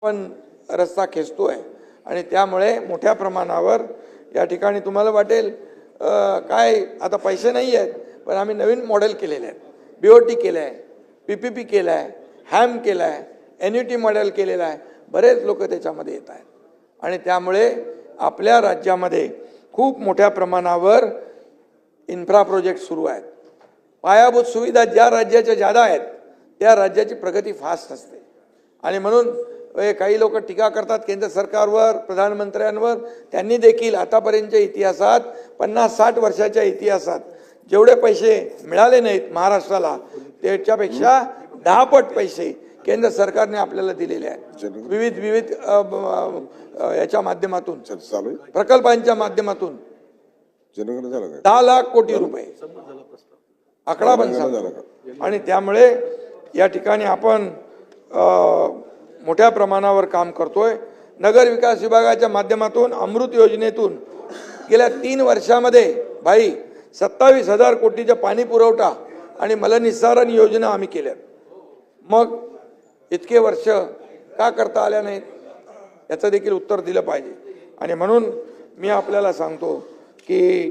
पण रस्ता खेचतोय आणि त्यामुळे मोठ्या प्रमाणावर या ठिकाणी तुम्हाला वाटेल काय आता पैसे नाही आहेत, पण आम्ही नवीन मॉडेल केलेले आहेत. BOT केलं आहे, PPP केलं आहे, हॅम केलं आहे, NUT मॉडेल केलेलं आहे. बरेच लोक त्याच्यामध्ये येत आहेत आणि त्यामुळे आपल्या राज्यामध्ये खूप मोठ्या प्रमाणावर इन्फ्रा प्रोजेक्ट सुरू आहेत. पायाभूत सुविधा ज्या राज्याच्या ज्यादा आहेत त्या राज्याची प्रगती फास्ट असते आणि म्हणून काही लोक टीका करतात केंद्र सरकारवर, प्रधानमंत्र्यांवर. त्यांनी देखील आतापर्यंतच्या इतिहासात 50-60 वर्षाच्या इतिहासात जेवढे पैसे मिळाले नाहीत महाराष्ट्राला त्याच्यापेक्षा 10 पट पैसे केंद्र सरकारने आपल्याला दिलेले आहेत. विविध याच्या माध्यमातून, प्रकल्पांच्या माध्यमातून 10 लाख कोटी रुपये आकडा पण सांगतो. आणि त्यामुळे या ठिकाणी आपण मोठ्या प्रमाणावर काम करतोय. नगर विकास विभागाच्या माध्यमातून अमृत योजनेतून गेल्या 3 वर्षामध्ये 27,000 कोटीचा पाणी पुरवठा आणि मलनिस्सारण योजना आम्ही केल्या. मग इतके वर्ष का करता आल्या नाहीत याचं देखील उत्तर दिलं पाहिजे. आणि म्हणून मी आपल्याला सांगतो की